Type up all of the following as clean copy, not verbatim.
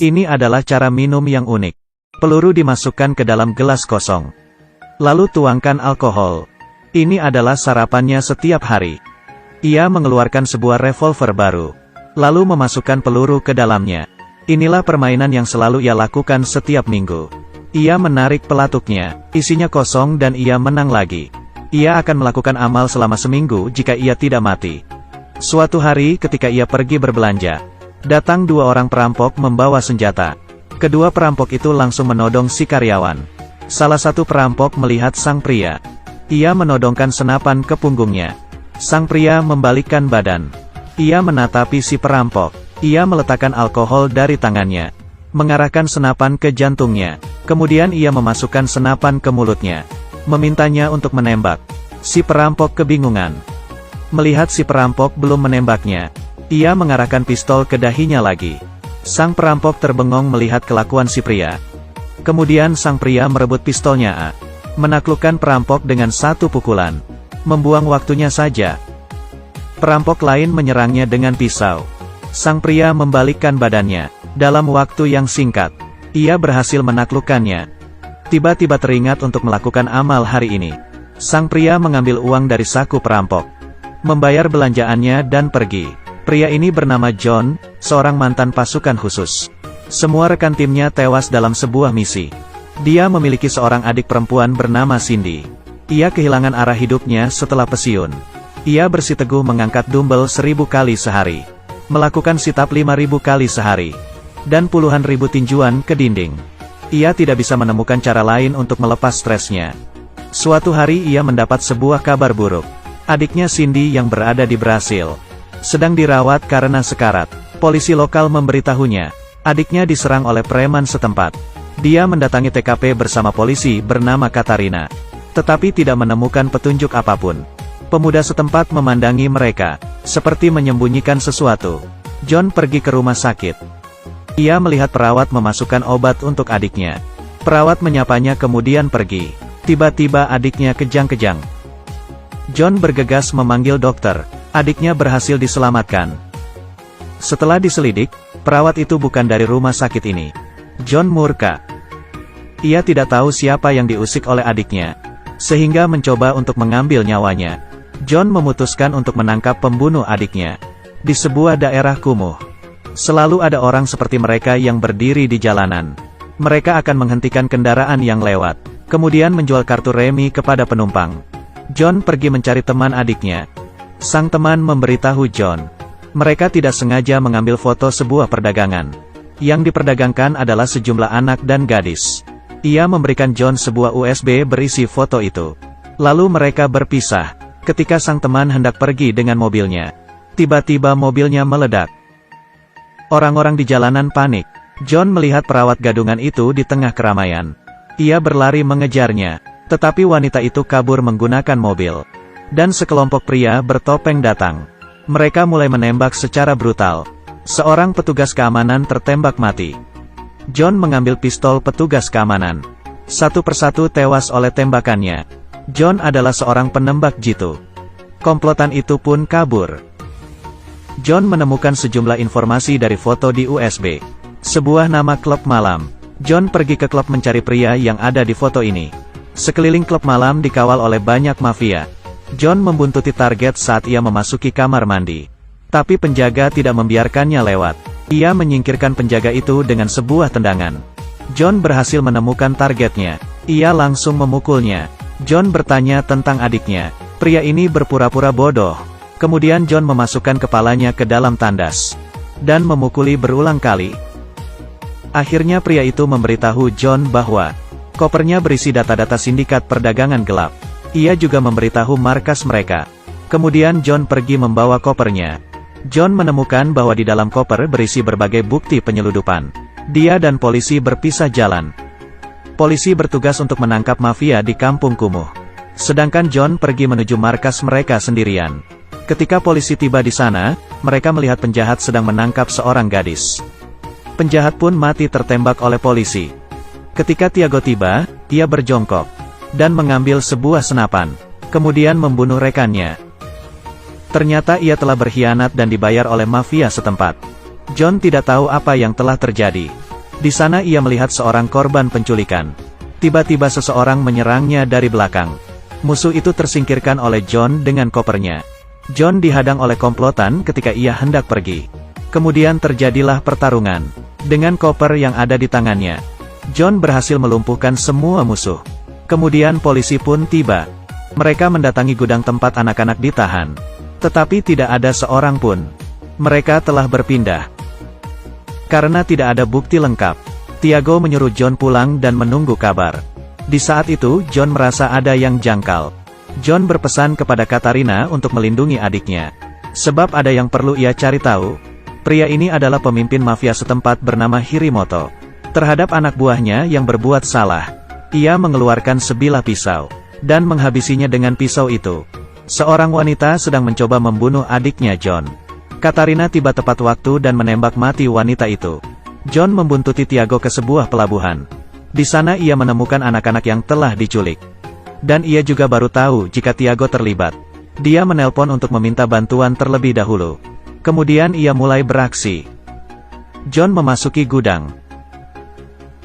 Ini adalah cara minum yang unik. Peluru dimasukkan ke dalam gelas kosong. Lalu tuangkan alkohol. Ini adalah sarapannya setiap hari. Ia mengeluarkan sebuah revolver baru. Lalu memasukkan peluru ke dalamnya. Inilah permainan yang selalu ia lakukan setiap minggu. Ia menarik pelatuknya, isinya kosong dan ia menang lagi. Ia akan melakukan amal selama seminggu jika ia tidak mati. Suatu hari ketika ia pergi berbelanja, datang dua orang perampok membawa senjata. Kedua perampok itu langsung menodong si karyawan. Salah satu perampok melihat sang pria. Ia menodongkan senapan ke punggungnya. Sang pria membalikkan badan. Ia menatapi si perampok. Ia meletakkan alkohol dari tangannya, mengarahkan senapan ke jantungnya. Kemudian ia memasukkan senapan ke mulutnya, memintanya untuk menembak. Si perampok kebingungan. Melihat si perampok belum menembaknya, ia mengarahkan pistol ke dahinya lagi. Sang perampok terbengong melihat kelakuan si pria. Kemudian sang pria merebut pistolnya, menaklukkan perampok dengan satu pukulan. Membuang waktunya saja. Perampok lain menyerangnya dengan pisau. Sang pria membalikkan badannya. Dalam waktu yang singkat, ia berhasil menaklukkannya. Tiba-tiba teringat untuk melakukan amal hari ini. Sang pria mengambil uang dari saku perampok, membayar belanjaannya dan pergi. Pria ini bernama John, seorang mantan pasukan khusus. Semua rekan timnya tewas dalam sebuah misi. Dia memiliki seorang adik perempuan bernama Cindy. Ia kehilangan arah hidupnya setelah pensiun. Ia bersiteguh mengangkat dumbbell 1000 kali sehari, melakukan sit-up 5000 kali sehari, dan puluhan ribu tinjuan ke dinding. Ia tidak bisa menemukan cara lain untuk melepas stresnya. Suatu hari ia mendapat sebuah kabar buruk. Adiknya Cindy yang berada di Brasil sedang dirawat karena sekarat. Polisi lokal memberitahunya, adiknya diserang oleh preman setempat. Dia mendatangi TKP bersama polisi bernama Katarina, tetapi tidak menemukan petunjuk apapun. Pemuda setempat memandangi mereka, seperti menyembunyikan sesuatu. John pergi ke rumah sakit. Ia melihat perawat memasukkan obat untuk adiknya. Perawat menyapanya kemudian pergi. Tiba-tiba adiknya kejang-kejang. John bergegas memanggil dokter. Adiknya berhasil diselamatkan. Setelah diselidik, perawat itu bukan dari rumah sakit ini. John murka. Ia tidak tahu siapa yang diusik oleh adiknya, sehingga mencoba untuk mengambil nyawanya. John memutuskan untuk menangkap pembunuh adiknya. Di sebuah daerah kumuh, selalu ada orang seperti mereka yang berdiri di jalanan. Mereka akan menghentikan kendaraan yang lewat, kemudian menjual kartu remi kepada penumpang. John pergi mencari teman adiknya. Sang teman memberitahu John, mereka tidak sengaja mengambil foto sebuah perdagangan. Yang diperdagangkan adalah sejumlah anak dan gadis. Ia memberikan John sebuah USB berisi foto itu. Lalu mereka berpisah. Ketika sang teman hendak pergi dengan mobilnya, tiba-tiba mobilnya meledak. Orang-orang di jalanan panik. John melihat perawat gadungan itu di tengah keramaian. Ia berlari mengejarnya, tetapi wanita itu kabur menggunakan mobil. Dan sekelompok pria bertopeng datang. Mereka mulai menembak secara brutal. Seorang petugas keamanan tertembak mati. John mengambil pistol petugas keamanan. Satu persatu tewas oleh tembakannya. John adalah seorang penembak jitu. Komplotan itu pun kabur. John menemukan sejumlah informasi dari foto di USB. Sebuah nama klub malam. John pergi ke klub mencari pria yang ada di foto ini. Sekeliling klub malam dikawal oleh banyak mafia. John membuntuti target saat ia memasuki kamar mandi. Tapi penjaga tidak membiarkannya lewat. Ia menyingkirkan penjaga itu dengan sebuah tendangan. John berhasil menemukan targetnya. Ia langsung memukulnya. John bertanya tentang adiknya. Pria ini berpura-pura bodoh. Kemudian John memasukkan kepalanya ke dalam tandas dan memukuli berulang kali. Akhirnya pria itu memberitahu John bahwa kopernya berisi data-data sindikat perdagangan gelap. Ia juga memberitahu markas mereka. Kemudian John pergi membawa kopernya. John menemukan bahwa di dalam koper berisi berbagai bukti penyeludupan. Dia dan polisi berpisah jalan. Polisi bertugas untuk menangkap mafia di kampung kumuh. Sedangkan John pergi menuju markas mereka sendirian. Ketika polisi tiba di sana, mereka melihat penjahat sedang menangkap seorang gadis. Penjahat pun mati tertembak oleh polisi. Ketika Tiago tiba, ia berjongkok dan mengambil sebuah senapan, kemudian membunuh rekannya. Ternyata ia telah berkhianat dan dibayar oleh mafia setempat. John tidak tahu apa yang telah terjadi. Di sana ia melihat seorang korban penculikan. Tiba-tiba seseorang menyerangnya dari belakang. Musuh itu tersingkirkan oleh John dengan kopernya. John dihadang oleh komplotan ketika ia hendak pergi. Kemudian terjadilah pertarungan. Dengan koper yang ada di tangannya, John berhasil melumpuhkan semua musuh. Kemudian polisi pun tiba. Mereka mendatangi gudang tempat anak-anak ditahan. Tetapi tidak ada seorang pun. Mereka telah berpindah. Karena tidak ada bukti lengkap, Tiago menyuruh John pulang dan menunggu kabar. Di saat itu, John merasa ada yang jangkal. John berpesan kepada Katarina untuk melindungi adiknya. Sebab ada yang perlu ia cari tahu. Pria ini adalah pemimpin mafia setempat bernama Hirimoto. Terhadap anak buahnya yang berbuat salah, ia mengeluarkan sebilah pisau, dan menghabisinya dengan pisau itu. Seorang wanita sedang mencoba membunuh adiknya John. Katarina tiba tepat waktu dan menembak mati wanita itu. John membuntuti Tiago ke sebuah pelabuhan. Di sana ia menemukan anak-anak yang telah diculik. Dan ia juga baru tahu jika Tiago terlibat. Dia menelpon untuk meminta bantuan terlebih dahulu. Kemudian ia mulai beraksi. John memasuki gudang.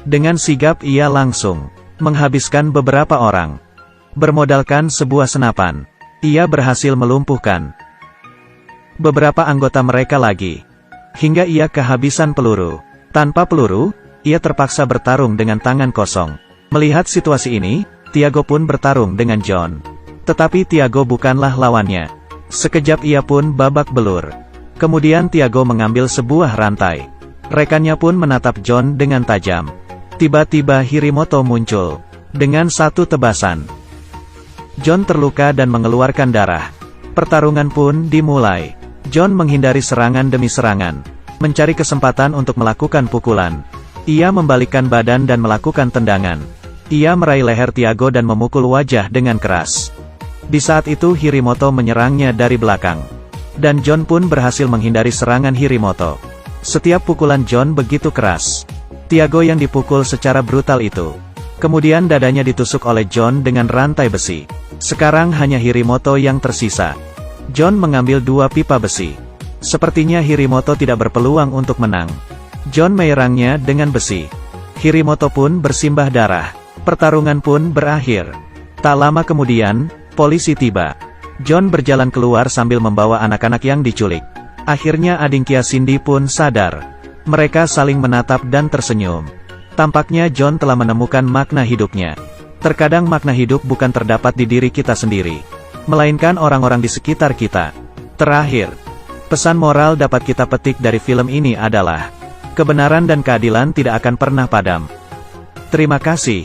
Dengan sigap ia langsung menghabiskan beberapa orang. Bermodalkan sebuah senapan, ia berhasil melumpuhkan beberapa anggota mereka lagi. Hingga ia kehabisan peluru. Tanpa peluru, ia terpaksa bertarung dengan tangan kosong. Melihat situasi ini, Tiago pun bertarung dengan John. Tetapi Tiago bukanlah lawannya. Sekejap ia pun babak belur. Kemudian Tiago mengambil sebuah rantai. Rekannya pun menatap John dengan tajam. Tiba-tiba Hirimoto muncul dengan satu tebasan. John terluka dan mengeluarkan darah. Pertarungan pun dimulai. John menghindari serangan demi serangan, mencari kesempatan untuk melakukan pukulan. Ia membalikkan badan dan melakukan tendangan. Ia meraih leher Tiago dan memukul wajah dengan keras. Di saat itu Hirimoto menyerangnya dari belakang. Dan John pun berhasil menghindari serangan Hirimoto. Setiap pukulan John begitu keras. Tiago yang dipukul secara brutal itu. Kemudian dadanya ditusuk oleh John dengan rantai besi. Sekarang hanya Hirimoto yang tersisa. John mengambil 2 pipa besi. Sepertinya Hirimoto tidak berpeluang untuk menang. John menyerangnya dengan besi. Hirimoto pun bersimbah darah. Pertarungan pun berakhir. Tak lama kemudian, polisi tiba. John berjalan keluar sambil membawa anak-anak yang diculik. Akhirnya Adingkia Cindy pun sadar. Mereka saling menatap dan tersenyum. Tampaknya John telah menemukan makna hidupnya. Terkadang makna hidup bukan terdapat di diri kita sendiri, melainkan orang-orang di sekitar kita. Terakhir, pesan moral dapat kita petik dari film ini adalah, kebenaran dan keadilan tidak akan pernah padam. Terima kasih.